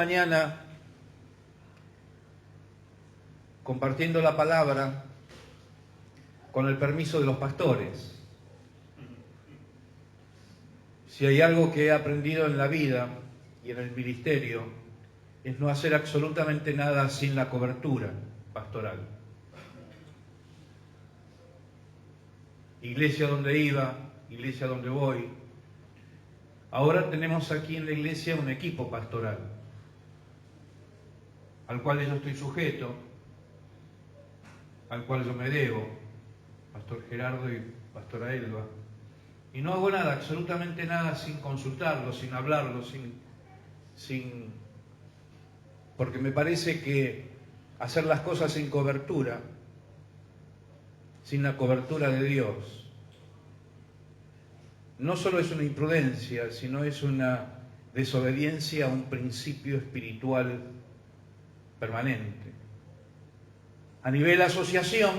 mañana, compartiendo la palabra, con el permiso de los pastores. Si hay algo que he aprendido en la vida y en el ministerio, es no hacer absolutamente nada sin la cobertura pastoral. Iglesia donde iba, iglesia donde voy. Ahora tenemos aquí en la iglesia un equipo pastoral, al cual yo estoy sujeto, al cual yo me debo, Pastor Gerardo y Pastora Elba. Y no hago nada, absolutamente nada, sin consultarlo, sin hablarlo, porque me parece que hacer las cosas sin cobertura, sin la cobertura de Dios, no solo es una imprudencia, sino es una desobediencia a un principio espiritual permanente. A nivel asociación,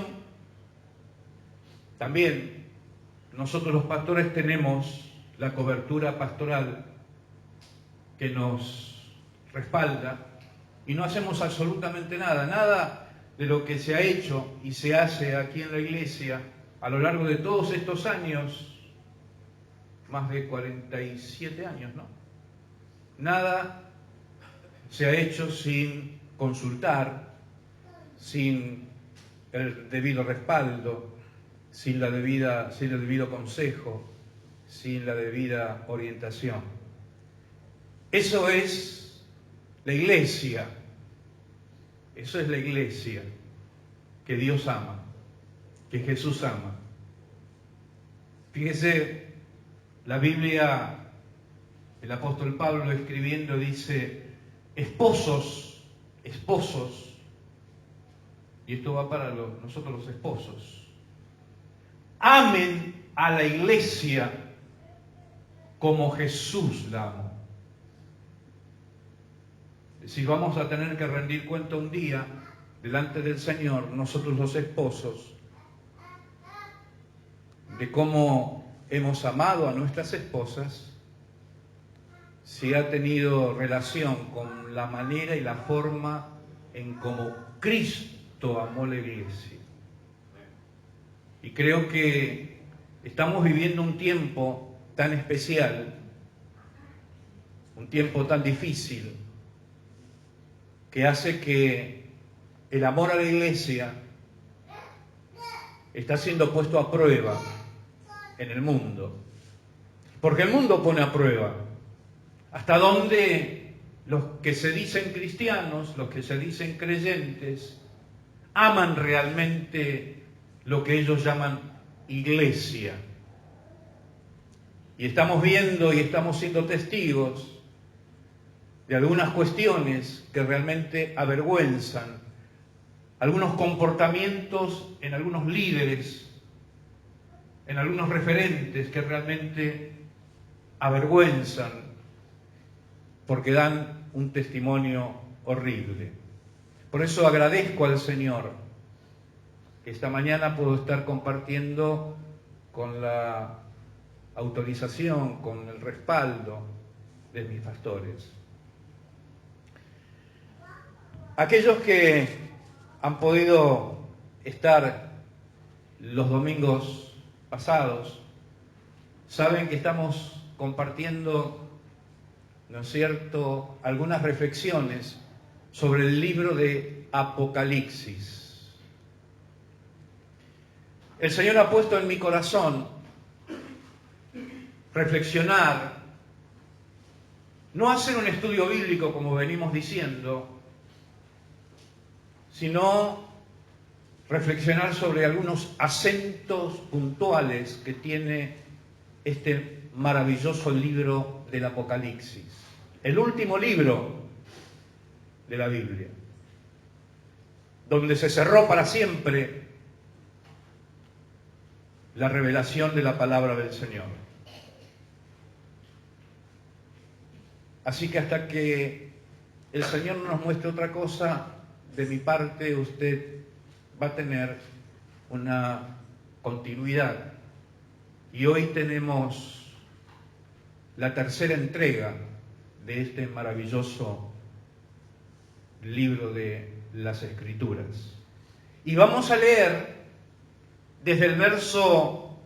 también nosotros los pastores tenemos la cobertura pastoral que nos respalda y no hacemos absolutamente nada de lo que se ha hecho y se hace aquí en la iglesia a lo largo de todos estos años, más de 47 años, ¿no? Nada se ha hecho sin consultar, sin el debido respaldo, sin el debido consejo, sin la debida orientación. Eso es la iglesia. Eso es la iglesia que Dios ama, que Jesús ama. Fíjese, la Biblia, el apóstol Pablo escribiendo dice, esposos, y esto va para nosotros los esposos, amen a la iglesia como Jesús la amó. Es decir, vamos a tener que rendir cuenta un día delante del Señor, nosotros los esposos, de cómo hemos amado a nuestras esposas, si ha tenido relación con la manera y la forma en cómo Cristo amó la iglesia. Y creo que estamos viviendo un tiempo tan especial, un tiempo tan difícil, que hace que el amor a la iglesia está siendo puesto a prueba en el mundo. Porque el mundo pone a prueba hasta dónde los que se dicen cristianos, los que se dicen creyentes, aman realmente lo que ellos llaman iglesia. Y estamos viendo y estamos siendo testigos de algunas cuestiones que realmente avergüenzan, algunos comportamientos en algunos líderes, en algunos referentes que realmente avergüenzan porque dan un testimonio horrible. Por eso agradezco al Señor que esta mañana puedo estar compartiendo con la autorización, con el respaldo de mis pastores. Aquellos que han podido estar los domingos pasados saben que estamos compartiendo, ¿no es cierto?, algunas reflexiones sobre el libro de Apocalipsis. El Señor ha puesto en mi corazón reflexionar, no hacer un estudio bíblico como venimos diciendo, sino reflexionar sobre algunos acentos puntuales que tiene este maravilloso libro del Apocalipsis, el último libro de la Biblia, donde se cerró para siempre la revelación de la palabra del Señor. Así que hasta que el Señor nos muestre otra cosa, de mi parte usted va a tener una continuidad. Y hoy tenemos la tercera entrega de este maravilloso libro de las Escrituras. Y vamos a leer desde el verso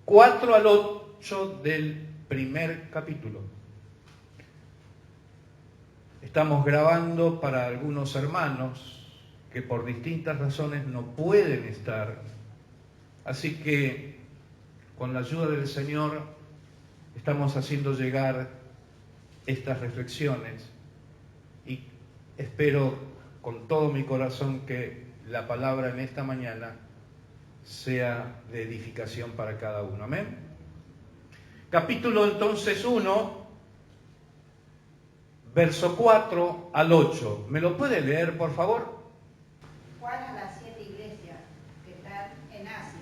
4 al 8 del primer capítulo. Estamos grabando para algunos hermanos que por distintas razones no pueden estar. Así que, con la ayuda del Señor, estamos haciendo llegar estas reflexiones y espero con todo mi corazón que la palabra en esta mañana sea de edificación para cada uno. Amén. Capítulo entonces 1, verso 4 al 8. ¿Me lo puede leer, por favor? Juan a las 7 iglesias que están en Asia.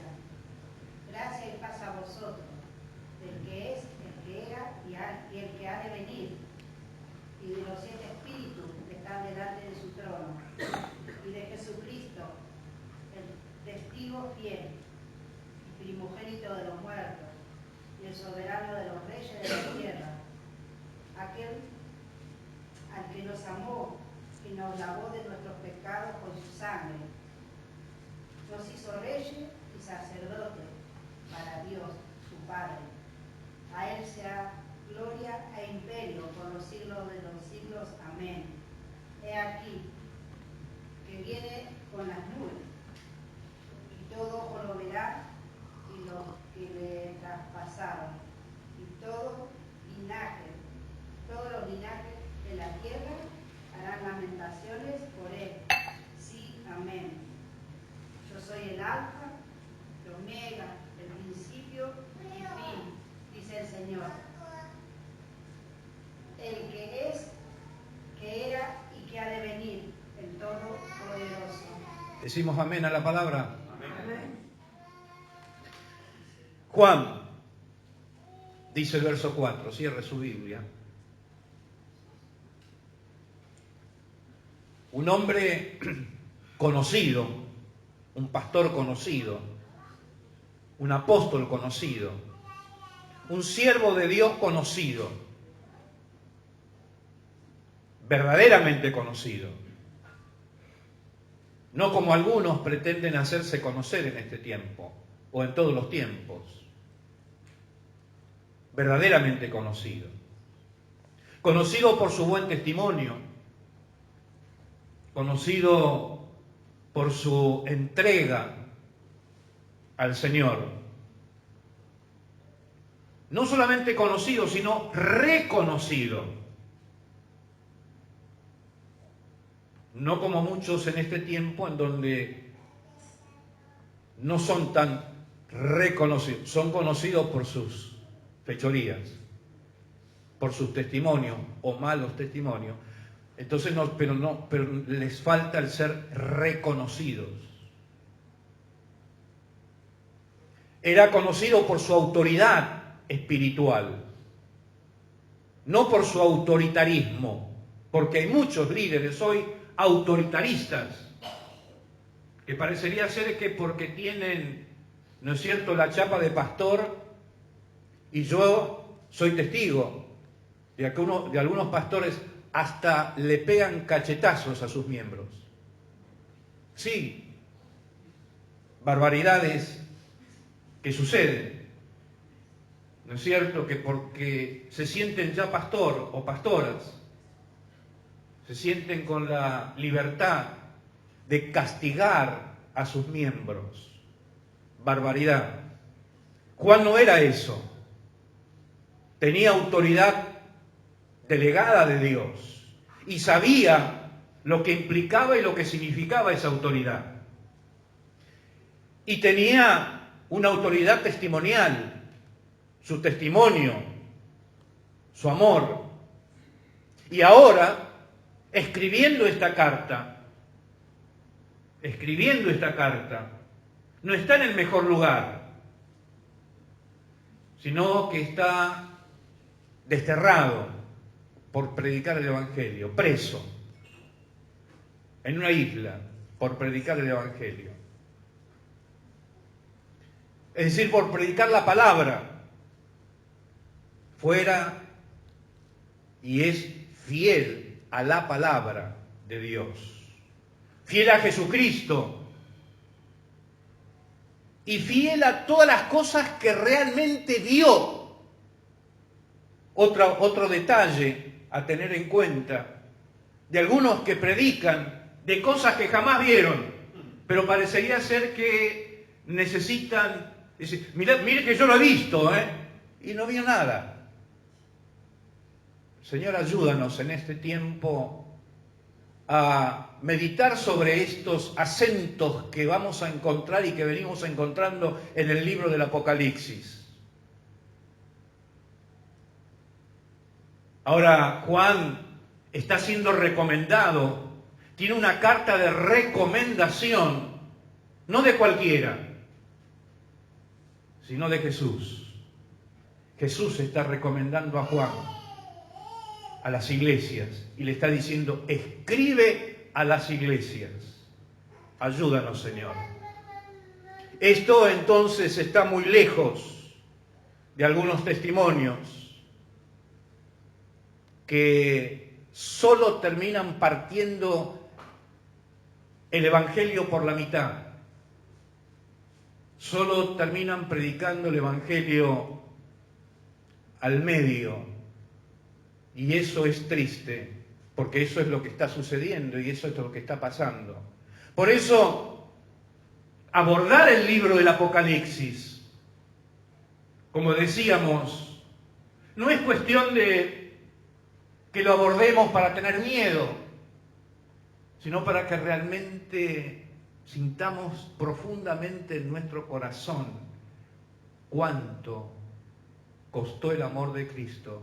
Gracia y paz a vosotros, del que es, el que era y el que ha de venir, y de los 7 espíritus que están delante de su trono, y de Jesucristo, el testigo fiel, y primogénito de los muertos, y el soberano de los reyes de la tierra, aquel al que nos amó y nos lavó de nuestros pecados con su sangre, nos hizo reyes y sacerdotes para Dios, su Padre. A Él sea gloria e imperio por los siglos de los siglos. Amén. He aquí que viene con las nubes, y todo ojo lo verá, y los que le traspasaron, y todos los linajes de la tierra harán lamentaciones por Él. Sí, amén. Yo soy el Alfa, el Omega, el principio y fin, dice el Señor. El que es, que era y que ha de venir, el Todopoderoso. Decimos amén a la palabra. Amén. Juan, dice el verso 4, cierre su Biblia. Un hombre conocido, un pastor conocido, un apóstol conocido, un siervo de Dios conocido, verdaderamente conocido. No como algunos pretenden hacerse conocer en este tiempo o en todos los tiempos. Verdaderamente conocido. Conocido por su buen testimonio, conocido por su entrega al Señor. No solamente conocido, sino reconocido. No como muchos en este tiempo en donde no son tan reconocidos, son conocidos por sus fechorías, por sus testimonios o malos testimonios. Entonces pero les falta el ser reconocidos. Era conocido por su autoridad espiritual, no por su autoritarismo, porque hay muchos líderes hoy autoritaristas, que parecería ser que porque tienen, ¿no es cierto?, la chapa de pastor, y yo soy testigo de algunos pastores hasta le pegan cachetazos a sus miembros. Sí, barbaridades que suceden. ¿No es cierto? Que porque se sienten ya pastor o pastoras, se sienten con la libertad de castigar a sus miembros. Barbaridad. Juan no era eso. Tenía autoridad delegada de Dios y sabía lo que implicaba y lo que significaba esa autoridad. Y tenía una autoridad testimonial, su testimonio, su amor. Y ahora, escribiendo esta carta, no está en el mejor lugar, sino que está desterrado por predicar el Evangelio, preso en una isla por predicar el Evangelio. Es decir, por predicar la palabra, fuera y es fiel a la palabra de Dios, fiel a Jesucristo y fiel a todas las cosas que realmente vio. Otro detalle a tener en cuenta de algunos que predican de cosas que jamás vieron, pero parecería ser que necesitan decir, mire que yo lo he visto, y no vio nada. Señor, ayúdanos en este tiempo a meditar sobre estos acentos que vamos a encontrar y que venimos encontrando en el libro del Apocalipsis. Ahora Juan está siendo recomendado, tiene una carta de recomendación, no de cualquiera, sino de Jesús. Jesús está recomendando a Juan, a las iglesias, y le está diciendo, escribe a las iglesias. Ayúdanos, Señor. Esto entonces está muy lejos de algunos testimonios que solo terminan partiendo el Evangelio por la mitad. Solo terminan predicando el Evangelio al medio. Y eso es triste, porque eso es lo que está sucediendo y eso es lo que está pasando. Por eso, abordar el libro del Apocalipsis, como decíamos, no es cuestión de que lo abordemos para tener miedo, sino para que realmente sintamos profundamente en nuestro corazón cuánto costó el amor de Cristo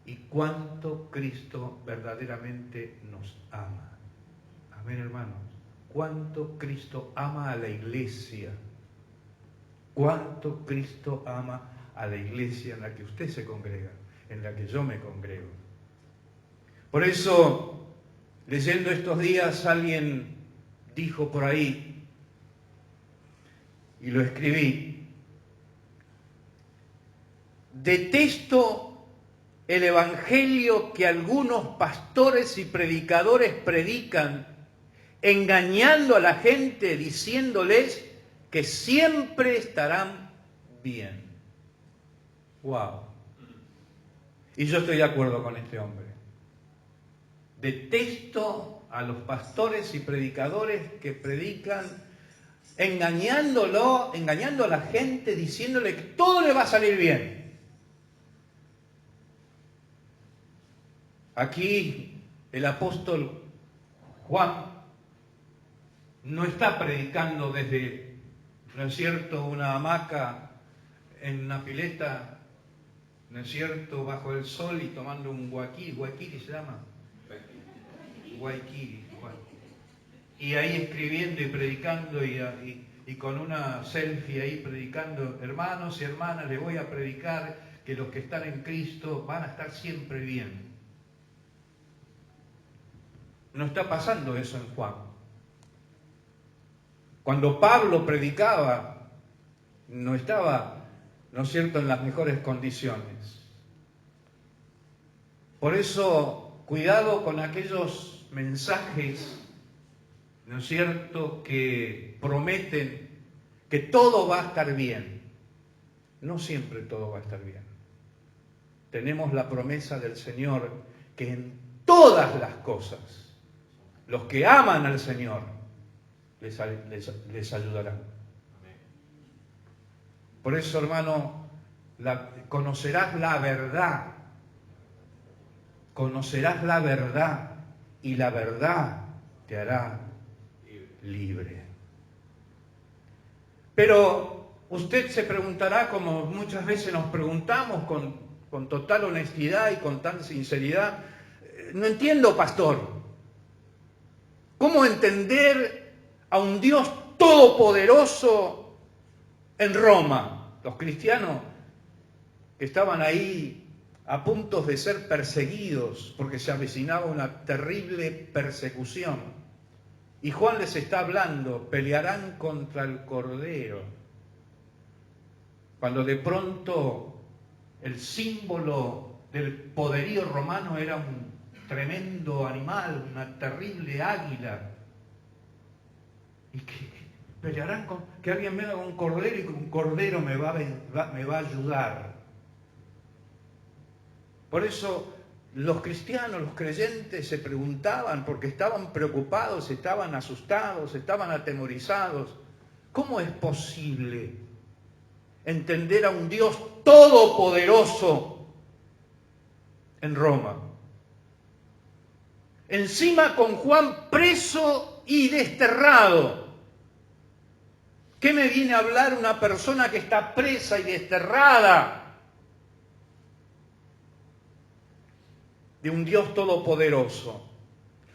y cuánto Cristo verdaderamente nos ama. Amén, hermanos. Cuánto Cristo ama a la iglesia. Cuánto Cristo ama a la iglesia en la que usted se congrega, en la que yo me congrego. Por eso, leyendo estos días, alguien dijo por ahí, y lo escribí, detesto el evangelio que algunos pastores y predicadores predican, engañando a la gente, diciéndoles que siempre estarán bien. ¡Wow! Y yo estoy de acuerdo con este hombre. Detesto a los pastores y predicadores que predican engañando a la gente, diciéndole que todo le va a salir bien. Aquí el apóstol Juan no está predicando desde, ¿no es cierto?, una hamaca en una pileta, ¿no es cierto?, bajo el sol y tomando un guaquiri se llama. Guayquiri, y ahí escribiendo y predicando y con una selfie ahí predicando, hermanos y hermanas, les voy a predicar que los que están en Cristo van a estar siempre bien. No está pasando eso en Juan. Cuando Pablo predicaba, no estaba, ¿no es cierto?, en las mejores condiciones. Por eso, cuidado con aquellos mensajes, ¿no es cierto?, que prometen que todo va a estar bien. No siempre todo va a estar bien. Tenemos la promesa del Señor que en todas las cosas, los que aman al Señor les ayudarán. Por eso, hermano, conocerás la verdad. Conocerás la verdad y la verdad te hará libre. Pero usted se preguntará, como muchas veces nos preguntamos con total honestidad y con tal sinceridad, no entiendo, pastor, ¿cómo entender a un Dios todopoderoso en Roma? Los cristianos que estaban ahí a punto de ser perseguidos porque se avecinaba una terrible persecución. Y Juan les está hablando, pelearán contra el Cordero. Cuando de pronto el símbolo del poderío romano era tremendo animal, una terrible águila. Y que pelearán con que alguien venga con un cordero y que un cordero me va a ayudar. Por eso los cristianos, los creyentes se preguntaban, porque estaban preocupados, estaban asustados, estaban atemorizados. ¿Cómo es posible entender a un Dios todopoderoso en Roma? Encima con Juan preso y desterrado. ¿Qué me viene a hablar una persona que está presa y desterrada de un Dios todopoderoso?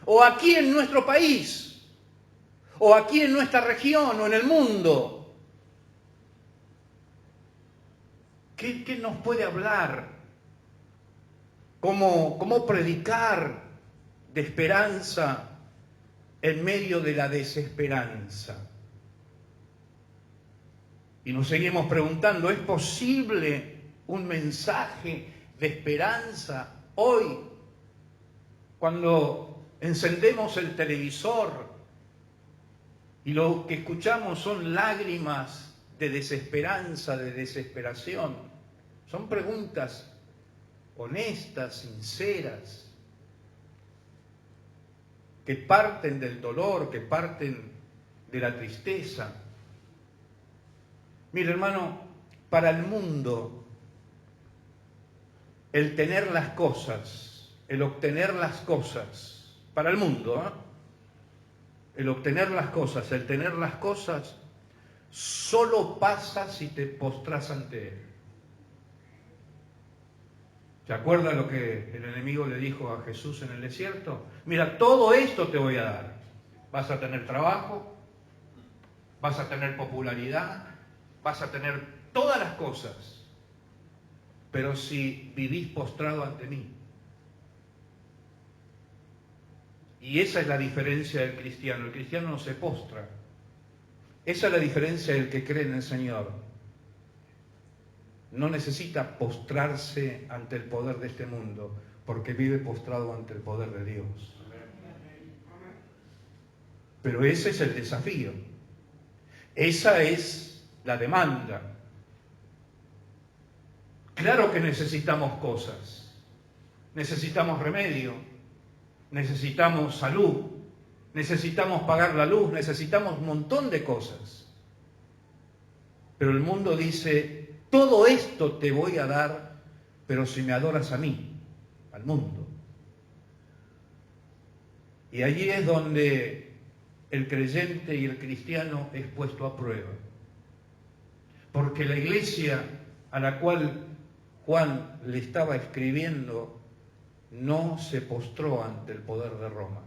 O aquí en nuestro país, o aquí en nuestra región, o en el mundo. ¿Qué nos puede hablar? ¿Cómo predicar de esperanza en medio de la desesperanza? Y nos seguimos preguntando, ¿es posible un mensaje de esperanza hoy? Cuando encendemos el televisor y lo que escuchamos son lágrimas de desesperanza, de desesperación. Son preguntas honestas, sinceras, que parten del dolor, que parten de la tristeza. Mire, hermano, para el mundo, el tener las cosas, el obtener las cosas, para el mundo, el obtener las cosas, el tener las cosas, solo pasa si te postras ante Él. ¿Se acuerda lo que el enemigo le dijo a Jesús en el desierto? Mira, todo esto te voy a dar. Vas a tener trabajo, vas a tener popularidad, vas a tener todas las cosas, pero si vivís postrado ante mí. Y esa es la diferencia del cristiano. El cristiano no se postra. Esa es la diferencia del que cree en el Señor. No necesita postrarse ante el poder de este mundo, porque vive postrado ante el poder de Dios. Pero ese es el desafío. Esa es la demanda. Claro que necesitamos cosas. Necesitamos remedio. Necesitamos salud. Necesitamos pagar la luz. Necesitamos un montón de cosas. Pero el mundo dice, todo esto te voy a dar, pero si me adoras a mí, al mundo. Y allí es donde el creyente y el cristiano es puesto a prueba. Porque la iglesia a la cual Juan le estaba escribiendo no se postró ante el poder de Roma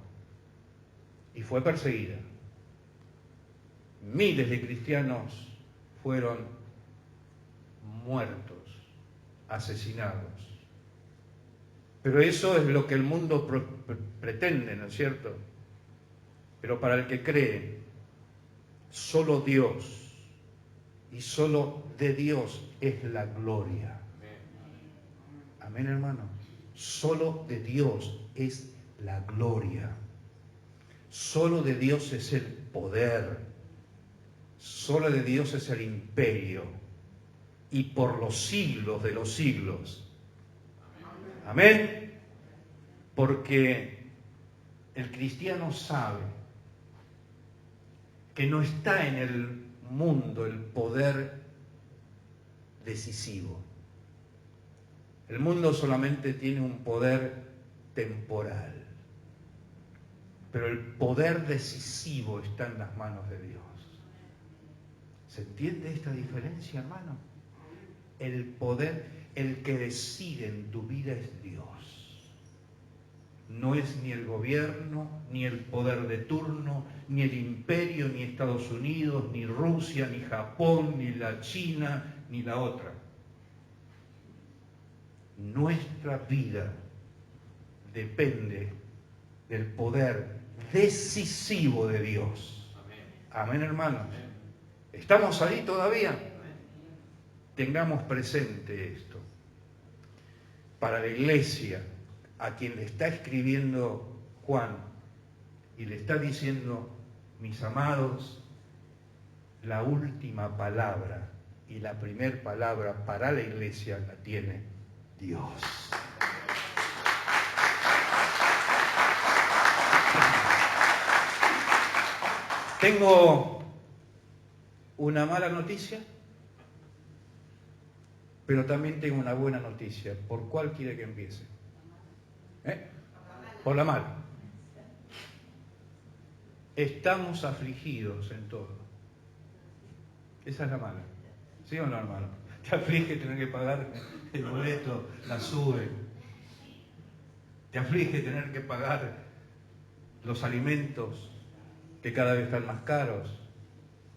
y fue perseguida. Miles de cristianos fueron muertos, asesinados. Pero eso es lo que el mundo pretende, ¿no es cierto? Pero para el que cree, solo Dios y solo de Dios es la gloria. Amén, hermano. Solo de Dios es la gloria. Solo de Dios es el poder. Solo de Dios es el imperio. Y por los siglos de los siglos. Amén. Porque el cristiano sabe que no está en el mundo el poder decisivo. El mundo solamente tiene un poder temporal, pero el poder decisivo está en las manos de Dios. ¿Se entiende esta diferencia, hermano? El poder, el que decide en tu vida es Dios. No es ni el gobierno, ni el poder de turno, ni el imperio, ni Estados Unidos, ni Rusia, ni Japón, ni la China, ni la otra. Nuestra vida depende del poder decisivo de Dios. Amén, hermanos. ¿Estamos ahí todavía? Tengamos presente esto. Para la iglesia, a quien le está escribiendo Juan y le está diciendo, mis amados, la última palabra y la primer palabra para la iglesia la tiene Dios. Tengo una mala noticia, pero también tengo una buena noticia. ¿Por cuál quiere que empiece? Por la mala. Estamos afligidos en todo. Esa es la mala. ¿Sí o no, hermano? Te aflige tener que pagar el boleto, la SUBE. Te aflige tener que pagar los alimentos que cada vez están más caros,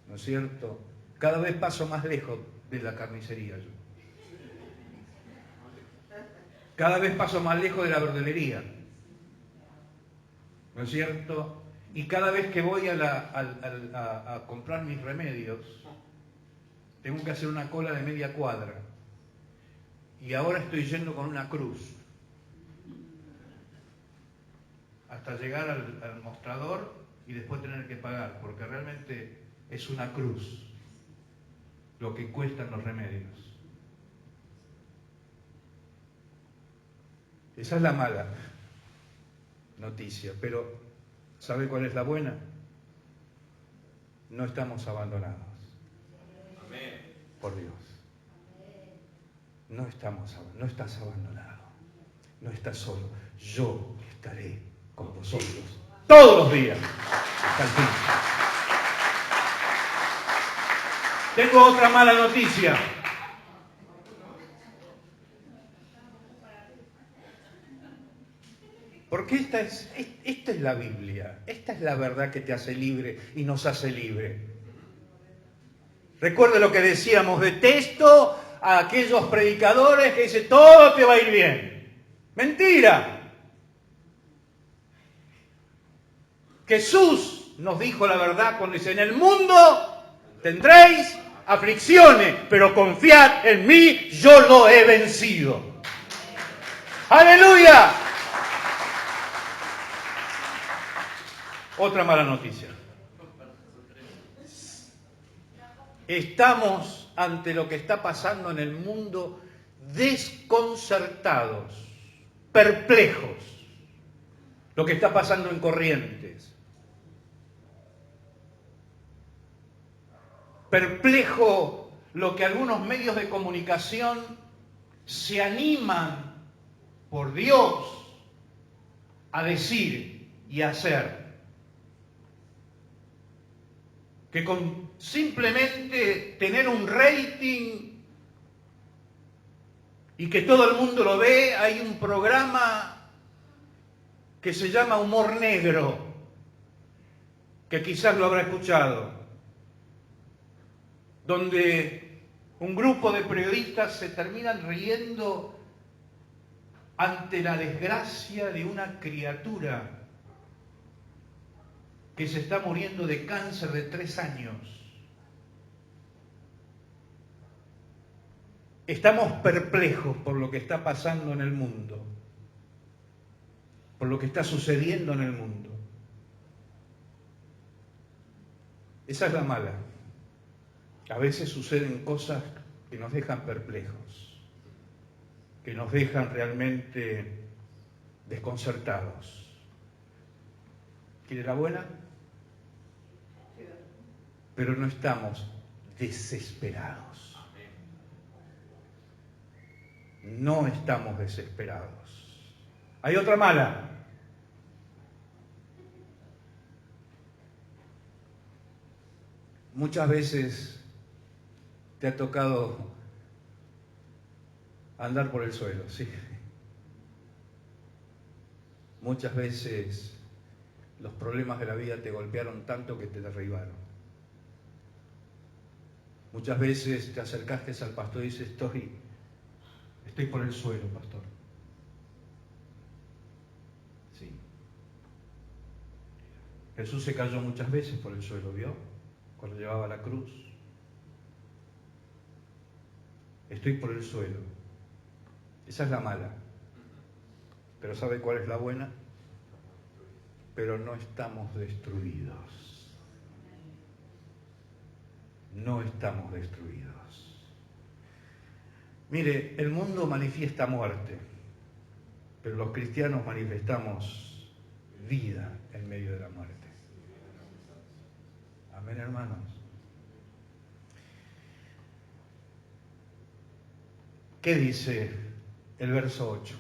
¿no es cierto? Cada vez paso más lejos de la carnicería yo. Cada vez paso más lejos de la verdulería, ¿no es cierto? Y cada vez que voy a comprar mis remedios, tengo que hacer una cola de media cuadra. Y ahora estoy yendo con una cruz hasta llegar al mostrador y después tener que pagar, porque realmente es una cruz lo que cuestan los remedios. Esa es la mala noticia, pero ¿sabe cuál es la buena? No estamos abandonados. Amén. Por Dios. No estás abandonado. No estás solo. Yo estaré con vosotros todos los días hasta el fin. Tengo otra mala noticia. Porque esta es la Biblia. Esta es la verdad que te hace libre y nos hace libre. Recuerde lo que decíamos, detesto a aquellos predicadores que dicen todo te va a ir bien. Mentira. Jesús nos dijo la verdad cuando dice, en el mundo tendréis aflicciones, pero confiad en mí, yo lo he vencido. ¡Aleluya! Otra mala noticia. Estamos ante lo que está pasando en el mundo desconcertados, perplejos. Lo que está pasando en Corrientes. Perplejo lo que algunos medios de comunicación se animan por Dios a decir y a hacer. Que con simplemente tener un rating y que todo el mundo lo ve, hay un programa que se llama Humor Negro, que quizás lo habrá escuchado, donde un grupo de periodistas se terminan riendo ante la desgracia de una criatura que se está muriendo de cáncer de 3 años. Estamos perplejos por lo que está pasando en el mundo, por lo que está sucediendo en el mundo. Esa es la mala. A veces suceden cosas que nos dejan perplejos, que nos dejan realmente desconcertados. ¿Quiere la buena? Pero no estamos desesperados. No estamos desesperados. Hay otra mala. Muchas veces te ha tocado andar por el suelo, sí. Muchas veces los problemas de la vida te golpearon tanto que te derribaron. Muchas veces te acercaste al pastor y dices, estoy por el suelo, pastor. Sí. Jesús se cayó muchas veces por el suelo, ¿vio? Cuando llevaba la cruz. Estoy por el suelo. Esa es la mala. Pero ¿sabe cuál es la buena? Pero no estamos destruidos. No estamos destruidos. Mire, el mundo manifiesta muerte, pero los cristianos manifestamos vida en medio de la muerte. Amén, hermanos. ¿Qué dice el verso 8?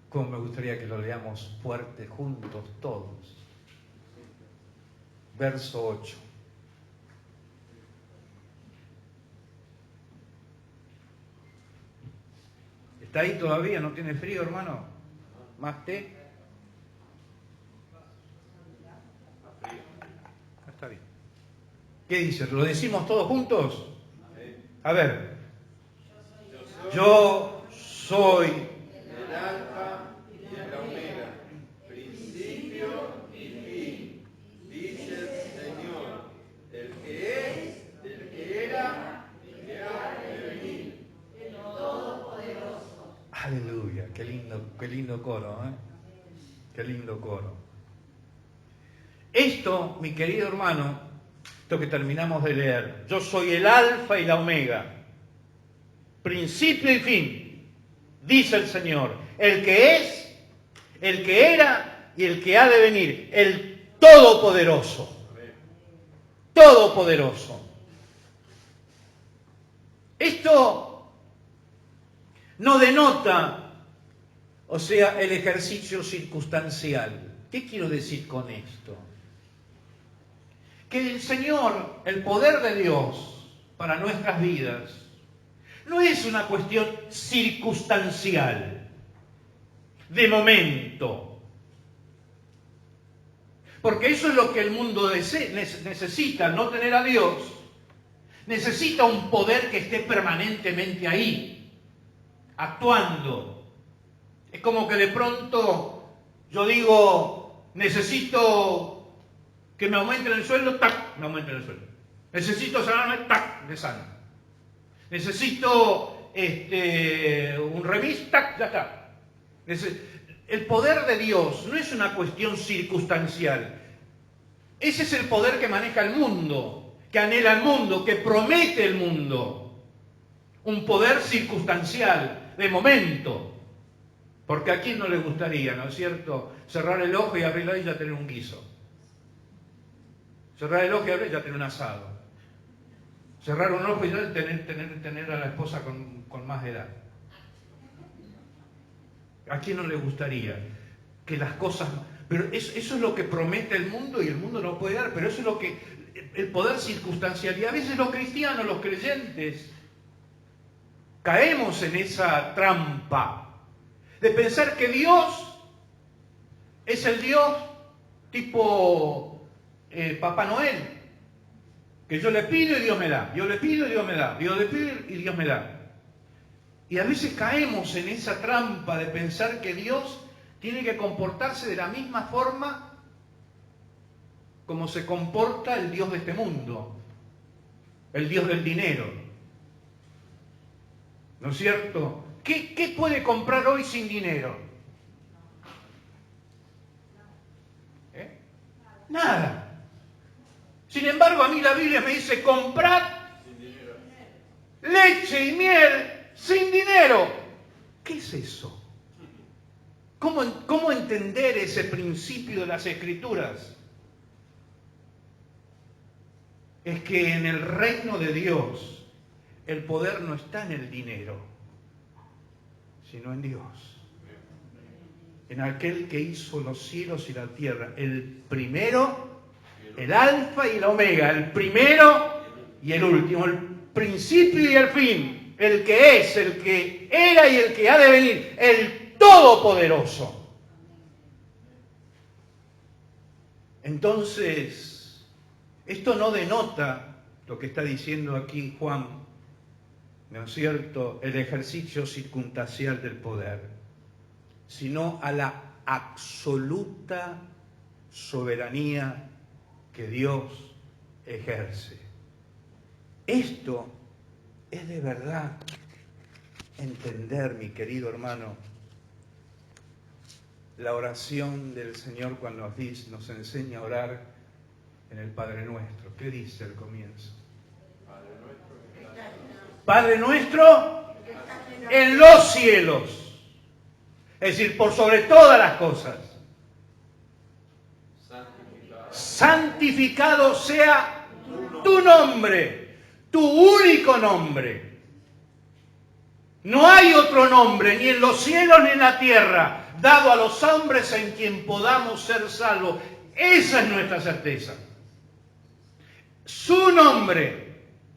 Como me gustaría que lo leamos fuerte juntos todos. Verso 8. ¿Está ahí todavía? ¿No tiene frío, hermano? ¿Más té? Está bien. ¿Qué dice? ¿Lo decimos todos juntos? A ver. Yo soy el alfa y la omega, principio y fin, dice el Señor, el que es, el que era, el que ha de venir, el Todopoderoso. Aleluya, qué lindo coro, ¿eh? Qué lindo coro. Esto, mi querido hermano, esto que terminamos de leer, yo soy el alfa y la omega, principio y fin, dice el Señor, el que es, el que era y el que ha de venir, el Todopoderoso. Todopoderoso. Esto no denota, o sea, el ejercicio circunstancial. ¿Qué quiero decir con esto? Que el Señor, el poder de Dios para nuestras vidas, no es una cuestión circunstancial, de momento. Porque eso es lo que el mundo necesita, no tener a Dios. Necesita un poder que esté permanentemente ahí, actuando. Es como que de pronto yo digo, necesito que me aumenten el sueldo, ¡tac!, me aumenten el sueldo. Necesito sanarme, ¡tac!, me sano. Necesito un remis, ¡tac!, ya está. El poder de Dios no es una cuestión circunstancial. Ese es el poder que maneja el mundo, que anhela el mundo, que promete el mundo. Un poder circunstancial, de momento. Porque a quién no le gustaría, ¿no es cierto?, cerrar el ojo y abrirlo y ya tener un guiso. Cerrar el ojo y abrir y ya tener un asado. Cerrar un ojo y ya tener a la esposa con más edad. ¿A quién no le gustaría que las cosas... Pero eso es lo que promete el mundo y el mundo no puede dar, pero eso es lo que... el poder circunstancial. Y a veces los cristianos, los creyentes, caemos en esa trampa de pensar que Dios es el Dios tipo Papá Noel, que yo le pido y Dios me da, yo le pido y Dios me da, yo le pido y Dios me da. Y a veces caemos en esa trampa de pensar que Dios tiene que comportarse de la misma forma como se comporta el Dios de este mundo, el Dios del dinero. ¿No es cierto? ¿Qué puede comprar hoy sin dinero? Nada. Sin embargo, a mí la Biblia me dice, comprad leche y miel sin dinero. ¿Qué es eso? ¿Cómo entender ese principio de las Escrituras? Es que en el reino de Dios el poder no está en el dinero, sino en Dios. En aquel que hizo los cielos y la tierra, el primero, el alfa y la omega, el primero y el último, el principio y el fin, el que es, el que era y el que ha de venir, el Todopoderoso. Entonces, esto no denota lo que está diciendo aquí Juan, ¿no es cierto?, el ejercicio circunstancial del poder, sino a la absoluta soberanía que Dios ejerce. Esto es de verdad entender, mi querido hermano, la oración del Señor cuando nos enseña a orar en el Padre Nuestro. ¿Qué dice al comienzo? Padre nuestro en los cielos. Es decir, por sobre todas las cosas. Santificado sea tu nombre, tu único nombre. No hay otro nombre, ni en los cielos ni en la tierra, dado a los hombres en quien podamos ser salvos. Esa es nuestra certeza. Su nombre,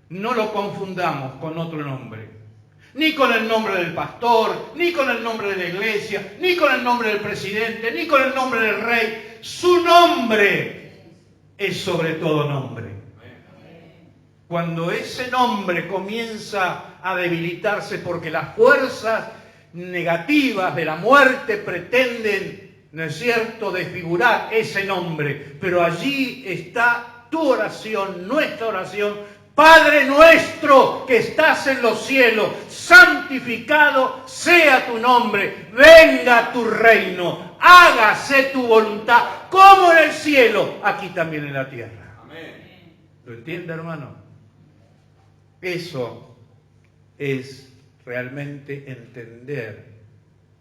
no lo confundamos con otro nombre. Ni con el nombre del pastor, ni con el nombre de la iglesia, ni con el nombre del presidente, ni con el nombre del rey. Su nombre es sobre todo nombre. Cuando ese nombre comienza a debilitarse porque las fuerzas negativas de la muerte pretenden, ¿no es cierto?, desfigurar ese nombre, pero allí está tu oración, nuestra oración. Padre nuestro que estás en los cielos, santificado sea tu nombre, venga tu reino, hágase tu voluntad, como en el cielo, aquí también en la tierra. Amén. ¿Lo entiende, hermano? Eso es realmente entender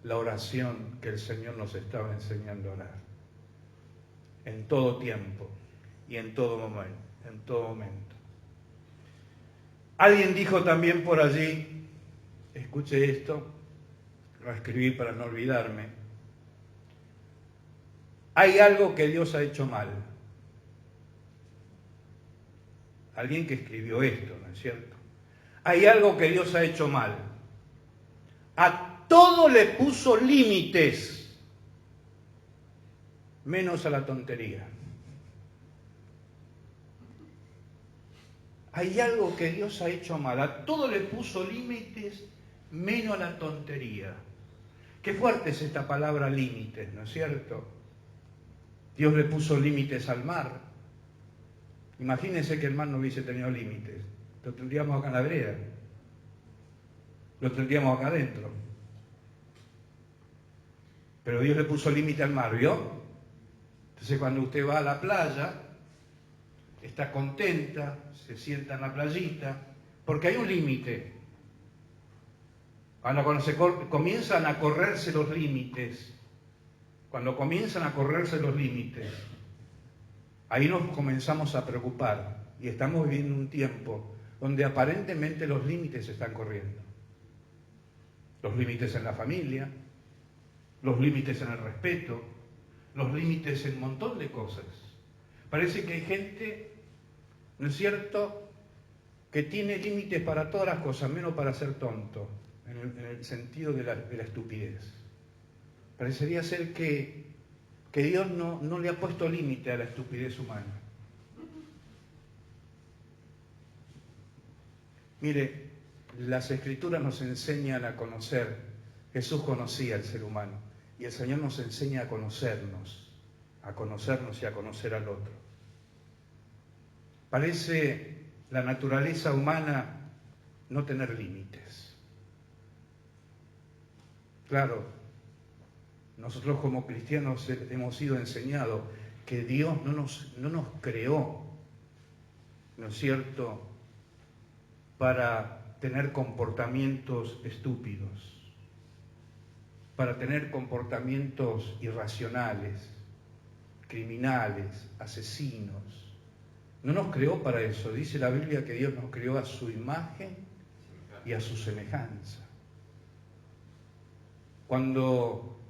la oración que el Señor nos estaba enseñando a orar. En todo tiempo y en todo momento. Alguien dijo también por allí, escuche esto, lo escribí para no olvidarme. Hay algo que Dios ha hecho mal. Alguien que escribió esto, ¿no es cierto? Hay algo que Dios ha hecho mal. A todo le puso límites, menos a la tontería. Hay algo que Dios ha hecho mal. A todo le puso límites, menos a la tontería. Qué fuerte es esta palabra límites, ¿no es cierto? Dios le puso límites al mar. Imagínense que el mar no hubiese tenido límites. Lo tendríamos acá en la vereda. Lo tendríamos acá adentro. Pero Dios le puso límite al mar, ¿vio? Entonces cuando usted va a la playa, está contenta, se sienta en la playita, porque hay un límite. Cuando comienzan a correrse los límites, ahí nos comenzamos a preocupar y estamos viviendo un tiempo donde aparentemente los límites se están corriendo. Los límites en la familia, los límites en el respeto, los límites en un montón de cosas. Parece que hay gente, ¿no es cierto?, que tiene límites para todas las cosas, menos para ser tonto, en el sentido de la estupidez. Parecería ser que Dios no le ha puesto límite a la estupidez humana. Mire, las Escrituras nos enseñan a conocer. Jesús conocía al ser humano y el Señor nos enseña a conocernos y a conocer al otro. Parece la naturaleza humana no tener límites. Claro, nosotros como cristianos hemos sido enseñados que Dios no nos creó, ¿no es cierto?, para tener comportamientos estúpidos, para tener comportamientos irracionales, criminales, asesinos. No nos creó para eso. Dice la Biblia que Dios nos creó a su imagen y a su semejanza. Cuando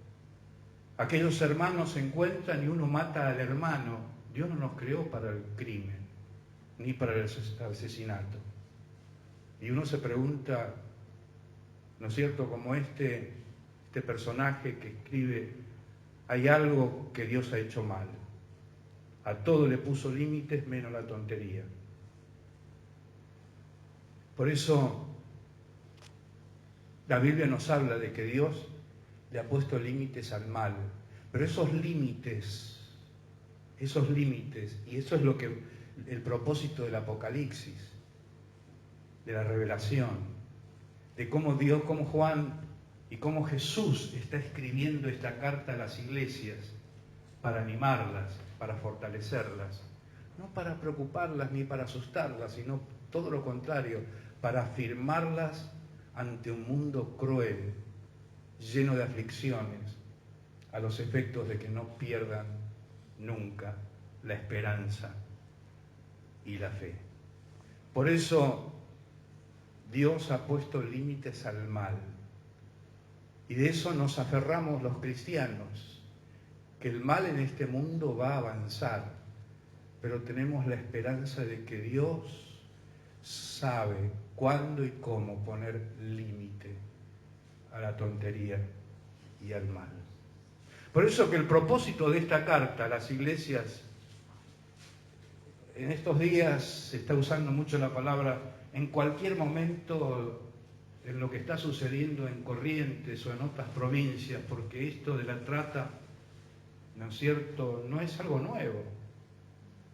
aquellos hermanos se encuentran y uno mata al hermano, Dios no nos creó para el crimen, ni para el asesinato. Y uno se pregunta, ¿no es cierto?, como este personaje que escribe, hay algo que Dios ha hecho mal. A todo le puso límites, menos la tontería. Por eso la Biblia nos habla de que Dios le ha puesto límites al mal. Pero esos límites, y eso es lo que el propósito del Apocalipsis, de la revelación, de cómo Juan y cómo Jesús está escribiendo esta carta a las iglesias para animarlas, para fortalecerlas, no para preocuparlas ni para asustarlas, sino todo lo contrario, para afirmarlas ante un mundo cruel, lleno de aflicciones, a los efectos de que no pierdan nunca la esperanza y la fe. Por eso Dios ha puesto límites al mal, y de eso nos aferramos los cristianos, que el mal en este mundo va a avanzar, pero tenemos la esperanza de que Dios sabe cuándo y cómo poner límite a la tontería y al mal. Por eso que el propósito de esta carta a las iglesias, en estos días se está usando mucho la palabra, en cualquier momento, en lo que está sucediendo en Corrientes o en otras provincias, porque esto de la trata, ¿no es cierto?, no es algo nuevo.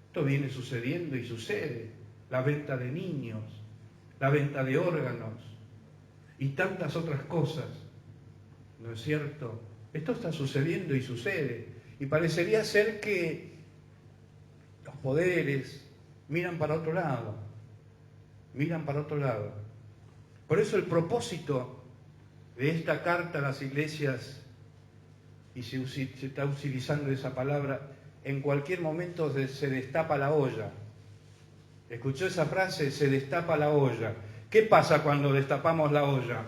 Esto viene sucediendo y sucede. La venta de niños, la venta de órganos y tantas otras cosas, ¿no es cierto? Esto está sucediendo y sucede. Y parecería ser que los poderes miran para otro lado. Miran para otro lado. Por eso el propósito de esta carta a las iglesias, y se está utilizando esa palabra, en cualquier momento se destapa la olla. ¿Escuchó esa frase? Se destapa la olla. ¿Qué pasa cuando destapamos la olla?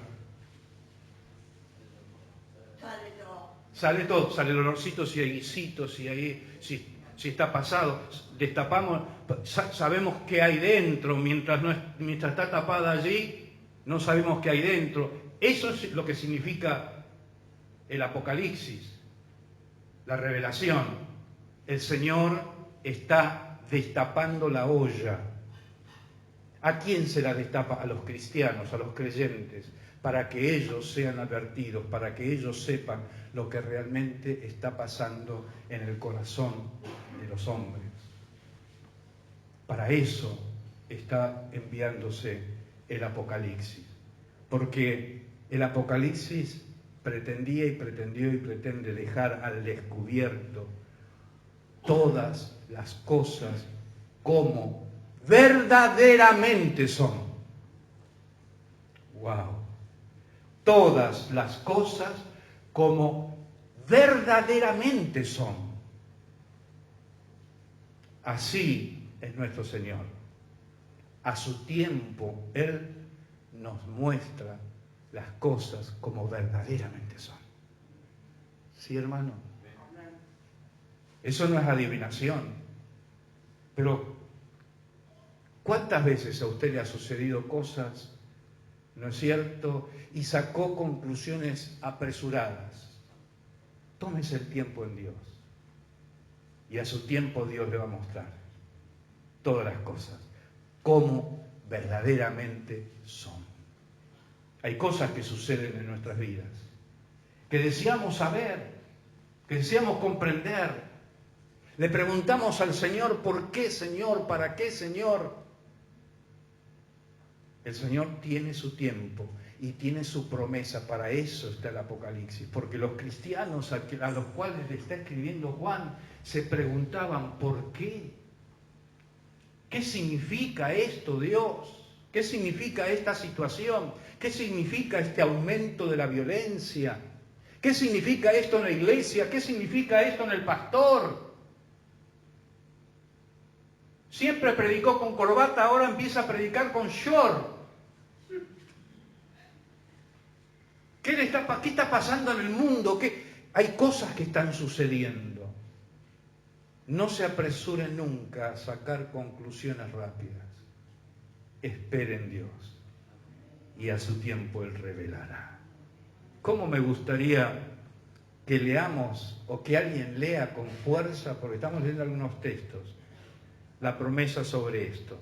Sale todo, sale el olorcito, si hay guisitos, si está pasado. Destapamos, sabemos qué hay dentro, mientras está tapada allí, no sabemos qué hay dentro. Eso es lo que significa el Apocalipsis, la revelación. El Señor está destapando la olla. ¿A quién se la destapa? A los cristianos, a los creyentes, para que ellos sean advertidos, para que ellos sepan lo que realmente está pasando en el corazón de los hombres. Para eso está enviándose el Apocalipsis, porque el Apocalipsis pretendía y pretendió y pretende dejar al descubierto todas las cosas como verdaderamente son. ¡Wow! Todas las cosas como verdaderamente son. Así es nuestro Señor. A su tiempo, Él nos muestra las cosas como verdaderamente son. ¿Sí, hermano? Eso no es adivinación. Pero, ¿cuántas veces a usted le ha sucedido cosas, no es cierto, y sacó conclusiones apresuradas? Tómese el tiempo en Dios. Y a su tiempo Dios le va a mostrar todas las cosas, como verdaderamente son. Hay cosas que suceden en nuestras vidas, que deseamos saber, que deseamos comprender. Le preguntamos al Señor, ¿por qué, Señor? ¿Para qué, Señor? El Señor tiene su tiempo y tiene su promesa. Para eso está el Apocalipsis. Porque los cristianos a los cuales le está escribiendo Juan se preguntaban, ¿por qué? ¿Qué significa esto, Dios? ¿Qué significa esta situación? ¿Qué significa este aumento de la violencia? ¿Qué significa esto en la iglesia? ¿Qué significa esto en el pastor? Siempre predicó con corbata, ahora empieza a predicar con short. ¿Qué está pasando en el mundo? Hay cosas que están sucediendo. No se apresuren nunca a sacar conclusiones rápidas. Esperen Dios y a su tiempo Él revelará. ¿Cómo me gustaría que leamos o que alguien lea con fuerza, porque estamos leyendo algunos textos, la promesa sobre esto?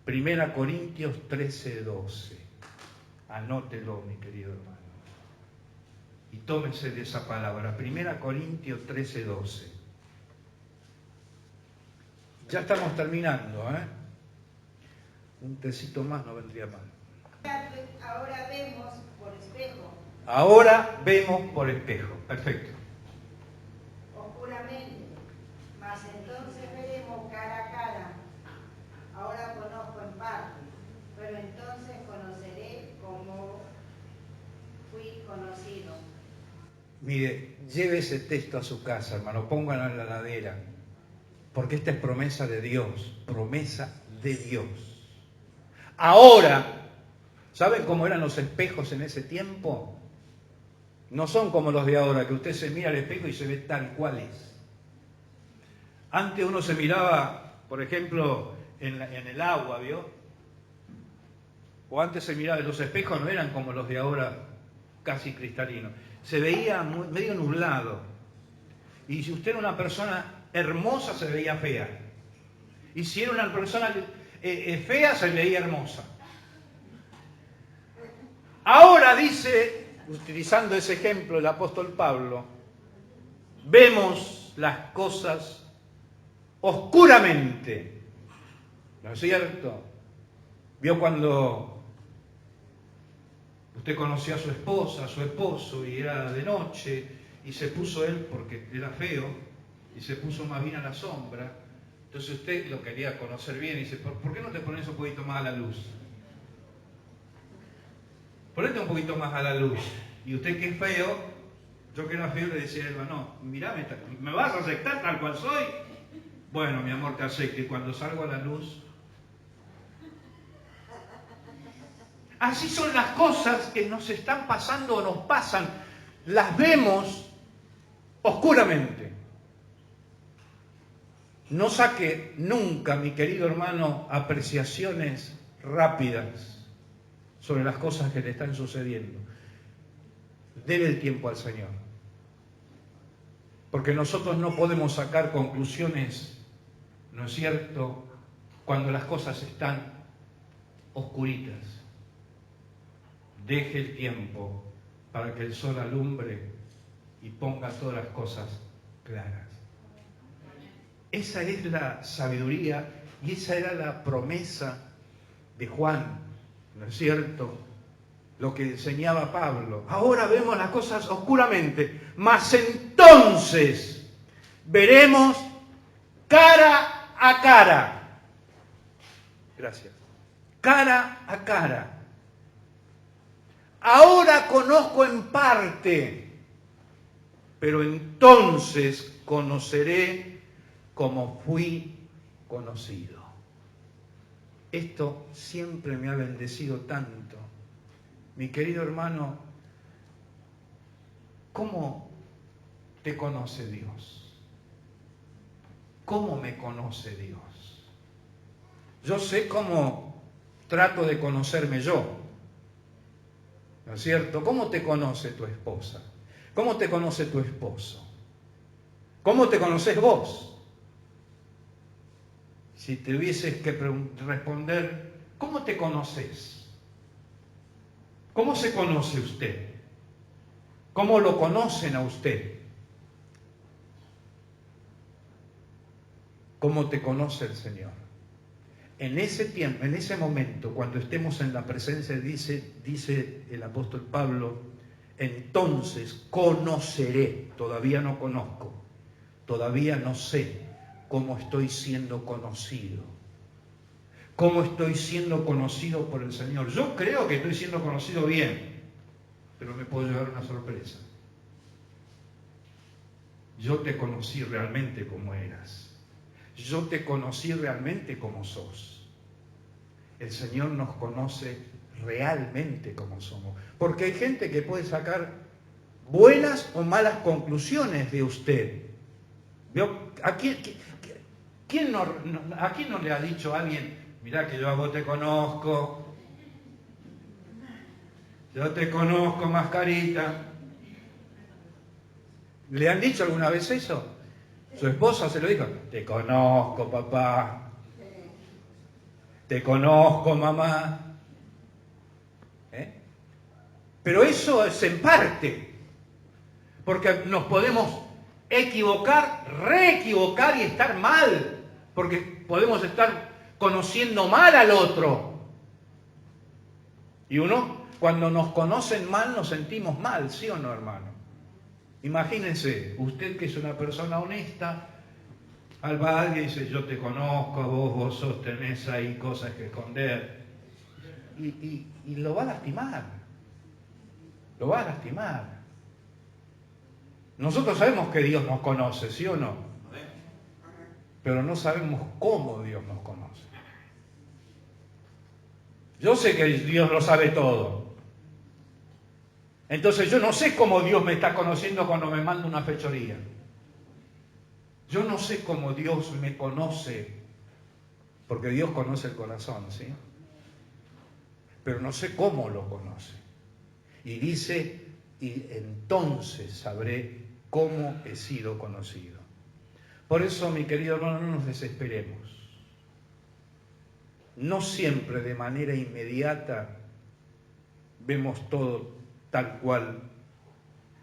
1 Corintios 13:12. Anótelo, mi querido hermano. Y tómese de esa palabra. 1 Corintios 13:12. Ya estamos terminando, ¿eh? Un tecito más no vendría mal. Ahora vemos por espejo, Ahora vemos por espejo. Perfecto. Oscuramente, mas entonces veremos cara a cara. Ahora conozco en parte, pero entonces conoceré como fui conocido. Mire, lleve ese texto a su casa, hermano, póngalo en la heladera, porque esta es promesa de Dios, promesa de Dios. Ahora, ¿saben cómo eran los espejos en ese tiempo? No son como los de ahora, que usted se mira al espejo y se ve tal cual es. Antes uno se miraba, por ejemplo, en el agua, ¿vio? O antes se miraba, los espejos no eran como los de ahora, casi cristalinos. Se veía medio nublado. Y si usted era una persona hermosa, se veía fea. Y si era una persona fea, se veía hermosa. Ahora dice, utilizando ese ejemplo el apóstol Pablo, vemos las cosas oscuramente. ¿No es cierto? Vio cuando usted conoció a su esposa, a su esposo, y era de noche, y se puso él, porque era feo, y se puso más bien a la sombra. Entonces usted lo quería conocer bien, y dice, ¿por qué no te pones un poquito más a la luz? Ponete un poquito más a la luz. Y usted que es feo, yo que era feo le decía a Elba, no, mirame, ¿me vas a aceptar tal cual soy? Bueno, mi amor, te acepto. Y cuando salgo a la luz... Así son las cosas que nos están pasando o nos pasan. Las vemos oscuramente. No saque nunca, mi querido hermano, apreciaciones rápidas sobre las cosas que le están sucediendo. Dele el tiempo al Señor. Porque nosotros no podemos sacar conclusiones, ¿no es cierto?, cuando las cosas están oscuritas. Deje el tiempo para que el sol alumbre y ponga todas las cosas claras. Esa es la sabiduría y esa era la promesa de Juan, ¿no es cierto?, lo que enseñaba Pablo. Ahora vemos las cosas oscuramente, mas entonces veremos cara a cara. Gracias. Cara a cara. Ahora conozco en parte, pero entonces conoceré como fui conocido. Esto siempre me ha bendecido tanto. Mi querido hermano, ¿cómo te conoce Dios? ¿Cómo me conoce Dios? Yo sé cómo trato de conocerme yo, ¿no es cierto? ¿Cómo te conoce tu esposa? ¿Cómo te conoce tu esposo? ¿Cómo te conoces vos? Si te hubieses que responder, ¿cómo te conoces? ¿Cómo se conoce usted? ¿Cómo lo conocen a usted? ¿Cómo te conoce el Señor? En ese tiempo, en ese momento, cuando estemos en la presencia, dice el apóstol Pablo, entonces conoceré, todavía no conozco, todavía no sé cómo estoy siendo conocido. ¿Cómo estoy siendo conocido por el Señor? Yo creo que estoy siendo conocido bien, pero me puedo llevar una sorpresa. Yo te conocí realmente como eras. Yo te conocí realmente como sos. El Señor nos conoce realmente como somos. Porque hay gente que puede sacar buenas o malas conclusiones de usted. ¿A quién no le ha dicho a alguien, mirá que yo a vos te conozco, mascarita? ¿Le han dicho alguna vez eso? Su esposa se lo dijo, te conozco, papá, te conozco, mamá. Pero eso es en parte, porque nos podemos equivocar, reequivocar y estar mal, porque podemos estar conociendo mal al otro. Y uno Cuando nos conocen mal nos sentimos mal, ¿sí o no, hermano? Imagínense, usted que es una persona honesta, va alguien y dice, yo te conozco, vos tenés ahí cosas que esconder. Y lo va a lastimar. Lo va a lastimar. Nosotros sabemos que Dios nos conoce, ¿sí o no? Pero no sabemos cómo Dios nos conoce. Yo sé que Dios lo sabe todo. Entonces yo no sé cómo Dios me está conociendo cuando me manda una fechoría. Yo no sé cómo Dios me conoce, porque Dios conoce el corazón, ¿sí? Pero no sé cómo lo conoce. Y dice, y entonces sabré cómo he sido conocido. Por eso, mi querido hermano, no nos desesperemos. No siempre de manera inmediata vemos todo tal cual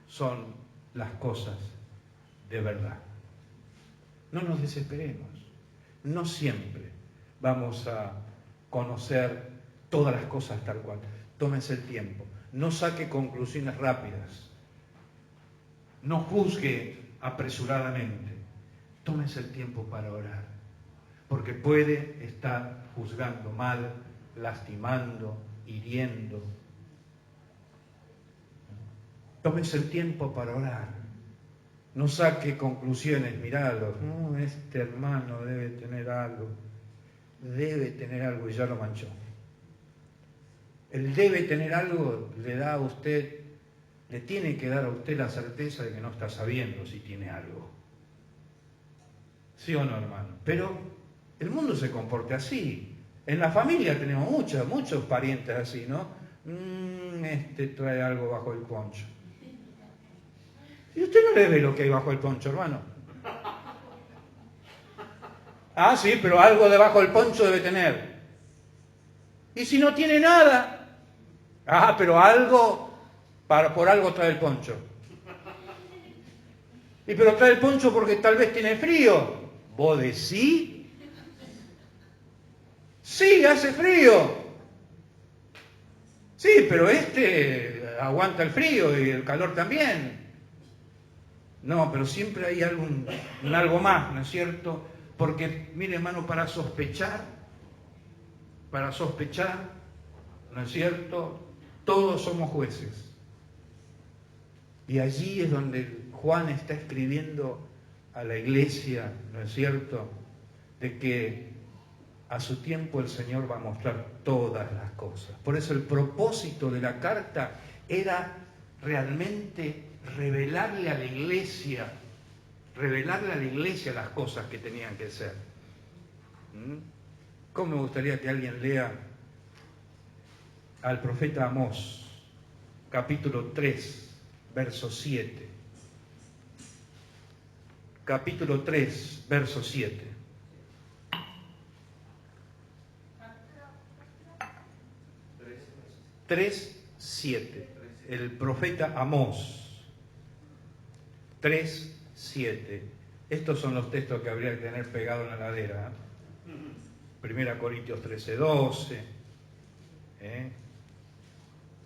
son las cosas de verdad. No nos desesperemos. No siempre vamos a conocer todas las cosas tal cual. Tómense el tiempo. No saque conclusiones rápidas. No juzgue apresuradamente. Tómense el tiempo para orar. Porque puede estar juzgando mal, lastimando, hiriendo. Tómense el tiempo para orar. No saque conclusiones, miradlo. Este hermano debe tener algo. Debe tener algo y ya lo manchó. El debe tener algo le da a usted, le tiene que dar a usted la certeza de que no está sabiendo si tiene algo. ¿Sí o no, hermano? Pero el mundo se comporta así. En la familia tenemos muchos parientes así, ¿no? Este trae algo bajo el poncho. Y usted no le ve lo que hay bajo el poncho, hermano. Ah, sí, pero algo debajo del poncho debe tener. Y si no tiene nada, pero algo, por algo trae el poncho. Y pero trae el poncho porque tal vez tiene frío. ¿Vos decís? Sí, hace frío. Sí, pero aguanta el frío y el calor también. No, pero siempre hay algo más, ¿no es cierto? Porque, mire, hermano, para sospechar, ¿no es cierto? Todos somos jueces. Y allí es donde Juan está escribiendo a la iglesia, ¿no es cierto?, de que a su tiempo el Señor va a mostrar todas las cosas. Por eso el propósito de la carta era realmente revelarle a la iglesia las cosas que tenían que ser. ¿Cómo me gustaría que alguien lea al profeta Amós, capítulo 3, verso 7? Capítulo 3, verso 7. 3:7. El profeta Amós. 3:7. Estos son los textos que habría que tener pegados en la ladera. 1 Corintios 13:12.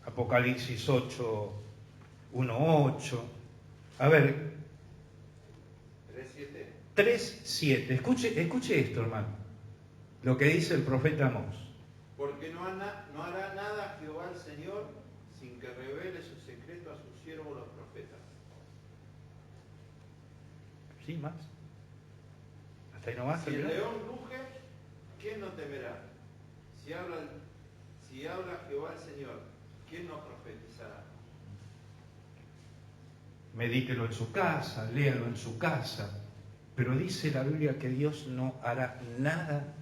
Apocalipsis 8:1-8. A ver. 3:7. Escuche esto, hermano. Lo que dice el profeta Amós. Porque no hará nada Jehová el Señor sin que revele su secreto a sus siervos los profetas. ¿Sí, más? ¿Hasta ahí nomás? Si el león ruge, ¿quién no temerá? Si habla Jehová el Señor, ¿quién no profetizará? Medítelo en su casa, léalo en su casa. Pero dice la Biblia que Dios no hará nada,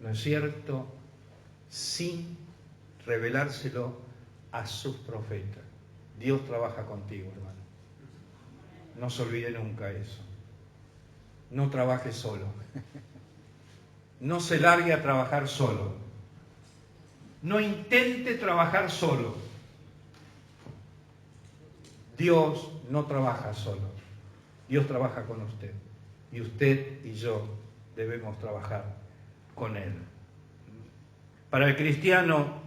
¿no es cierto?, sin revelárselo a sus profetas. Dios trabaja contigo, hermano. No se olvide nunca eso. No trabaje solo. No se largue a trabajar solo. No intente trabajar solo. Dios no trabaja solo. Dios trabaja con usted. Y usted y yo debemos trabajar con Él. Para el cristiano,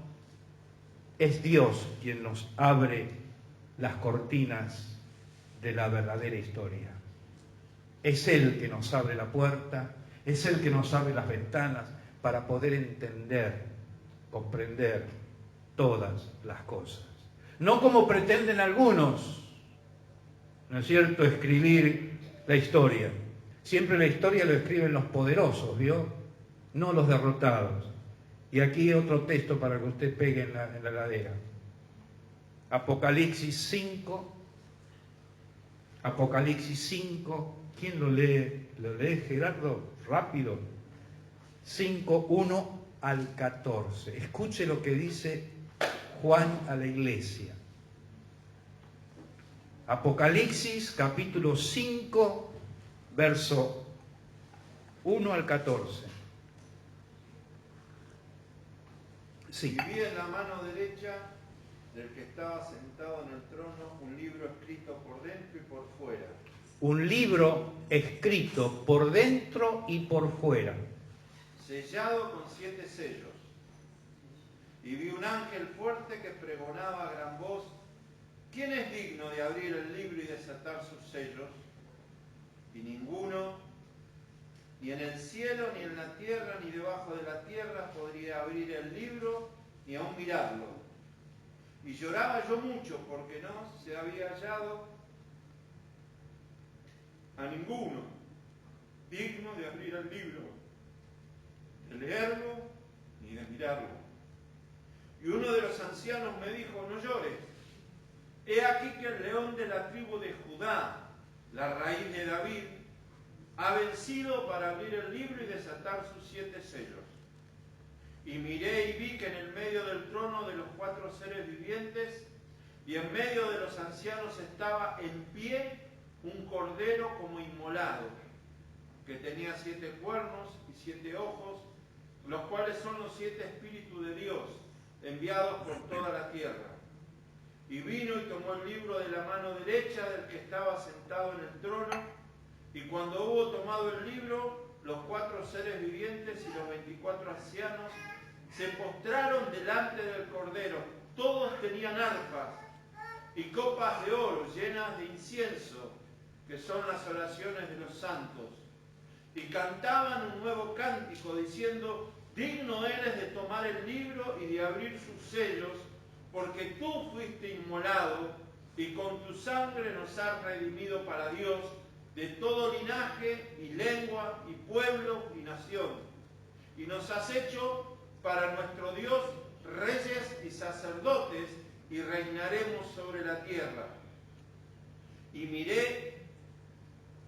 Es Dios quien nos abre las cortinas de la verdadera historia. Es Él que nos abre la puerta, es Él que nos abre las ventanas para poder entender, comprender todas las cosas. No como pretenden algunos, ¿no es cierto?, escribir la historia. Siempre la historia lo escriben los poderosos, ¿vio? No los derrotados. Y aquí otro texto para que usted pegue en la heladera. Apocalipsis 5. Apocalipsis 5. ¿Quién lo lee? ¿Lo lee, Gerardo? Rápido. 5, 1 al 14. Escuche lo que dice Juan a la iglesia. Apocalipsis capítulo 5, verso 1 al 14. Sí. Y vi en la mano derecha del que estaba sentado en el trono un libro escrito por dentro y por fuera. Un libro escrito por dentro y por fuera. Sellado con 7 sellos. Y vi un ángel fuerte que pregonaba a gran voz: ¿quién es digno de abrir el libro y desatar sus sellos? Y ninguno, ni en el cielo, ni en la tierra, ni debajo de la tierra, podría abrir el libro, ni aun mirarlo. Y lloraba yo mucho, porque no se había hallado a ninguno digno de abrir el libro, de leerlo, ni de mirarlo. Y uno de los ancianos me dijo: no llores. He aquí que el león de la tribu de Judá, la raíz de David, ha vencido para abrir el libro y desatar sus 7 sellos. Y miré y vi que en el medio del trono de los 4 seres vivientes y en medio de los ancianos estaba en pie un cordero como inmolado, que tenía 7 cuernos y 7 ojos, los cuales son los 7 espíritus de Dios, enviados por toda la tierra. Y vino y tomó el libro de la mano derecha del que estaba sentado en el trono, y cuando hubo tomado el libro, los 4 seres vivientes y los 24 ancianos se postraron delante del Cordero. Todos tenían arpas y copas de oro llenas de incienso, que son las oraciones de los santos. Y cantaban un nuevo cántico diciendo: digno eres de tomar el libro y de abrir sus sellos, porque tú fuiste inmolado y con tu sangre nos has redimido para Dios de todo linaje y lengua y pueblo y nación. Y nos has hecho para nuestro Dios reyes y sacerdotes, y reinaremos sobre la tierra. Y miré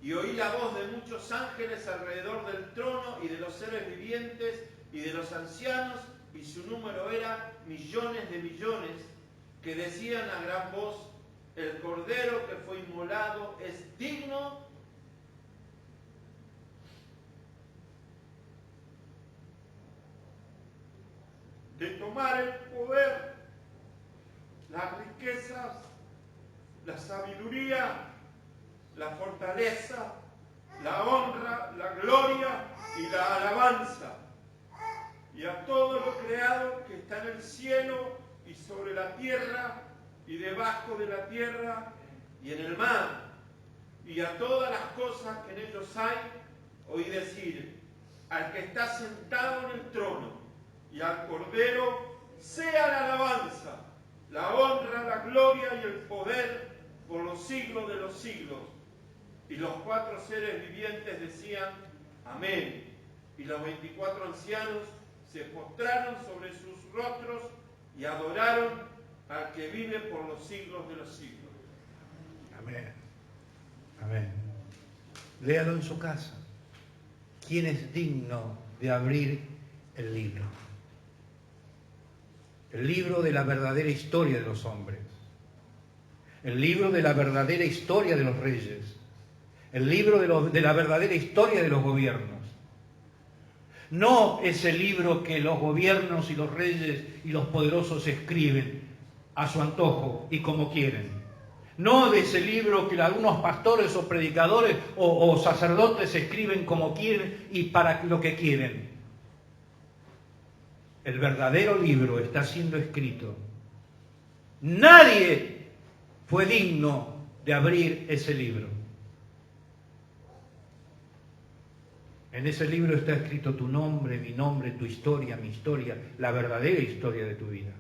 y oí la voz de muchos ángeles alrededor del trono y de los seres vivientes y de los ancianos, y su número era millones de millones, que decían a gran voz: el Cordero que fue inmolado es digno de tomar el poder, las riquezas, la sabiduría, la fortaleza, la honra, la gloria y la alabanza. Y a todo lo creado que está en el cielo y sobre la tierra y debajo de la tierra y en el mar, y a todas las cosas que en ellos hay, oí decir: al que está sentado en el trono y al Cordero sea la alabanza, la honra, la gloria y el poder por los siglos de los siglos. Y los 4 seres vivientes decían: amén. Y los 24 ancianos se postraron sobre sus rostros y adoraron al que vive por los siglos de los siglos. Amén. Amén. Léalo en su casa. ¿Quién es digno de abrir el libro? El libro de la verdadera historia de los hombres. El libro de la verdadera historia de los reyes. El libro de la verdadera historia de los gobiernos. No ese libro que los gobiernos y los reyes y los poderosos escriben a su antojo y como quieren. No de ese libro que algunos pastores o predicadores o sacerdotes escriben como quieren y para lo que quieren. El verdadero libro está siendo escrito Nadie fue digno de abrir ese libro. En ese libro está escrito tu nombre, mi nombre, tu historia, mi historia, la verdadera historia de tu vida.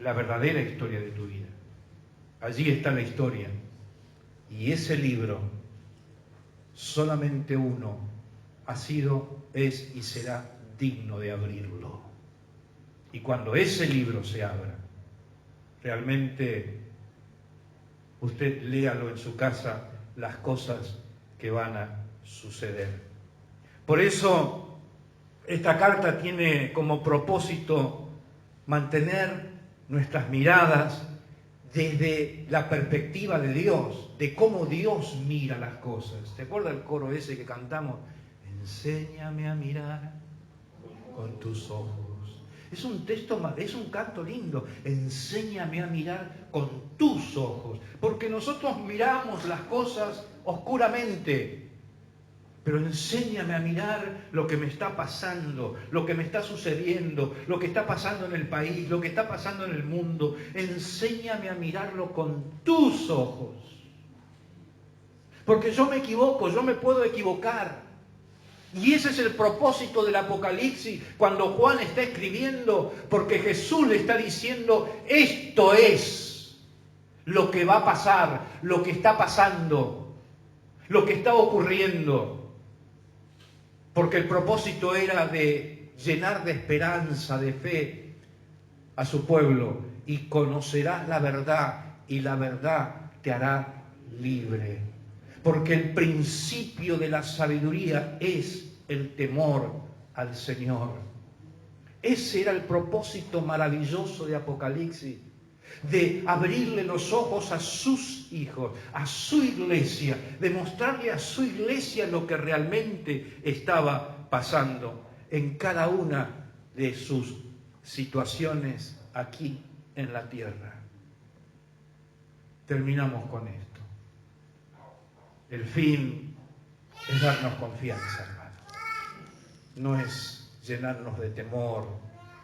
La verdadera historia de tu vida. Allí está la historia. Y ese libro, solamente uno ha sido, es y será digno de abrirlo. Y cuando ese libro se abra, realmente usted léalo en su casa, las cosas que van a suceder. Por eso, esta carta tiene como propósito mantener nuestras miradas desde la perspectiva de Dios, de cómo Dios mira las cosas. ¿Te acuerdas el coro ese que cantamos? Enséñame a mirar con tus ojos. Es un texto, es un canto lindo. Enséñame a mirar con tus ojos. Porque nosotros miramos las cosas oscuramente. Pero enséñame a mirar lo que me está pasando, lo que me está sucediendo, lo que está pasando en el país, lo que está pasando en el mundo. Enséñame a mirarlo con tus ojos. Porque yo me equivoco, yo me puedo equivocar. Y ese es el propósito del Apocalipsis cuando Juan está escribiendo, porque Jesús le está diciendo, esto es lo que va a pasar, lo que está pasando, lo que está ocurriendo. Porque el propósito era de llenar de esperanza, de fe a su pueblo. Y conocerás la verdad, y la verdad te hará libre. Porque el principio de la sabiduría es el temor al Señor. Ese era el propósito maravilloso de Apocalipsis, de abrirle los ojos a sus hijos, a su iglesia, de mostrarle a su iglesia lo que realmente estaba pasando en cada una de sus situaciones aquí en la tierra. Terminamos con esto. El fin es darnos confianza, hermano. No es llenarnos de temor,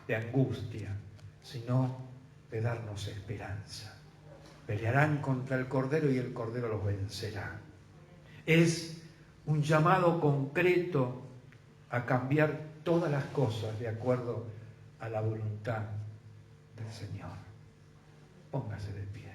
de angustia, sino de darnos esperanza. Pelearán contra el Cordero y el Cordero los vencerá. Es un llamado concreto a cambiar todas las cosas de acuerdo a la voluntad del Señor. Póngase de pie.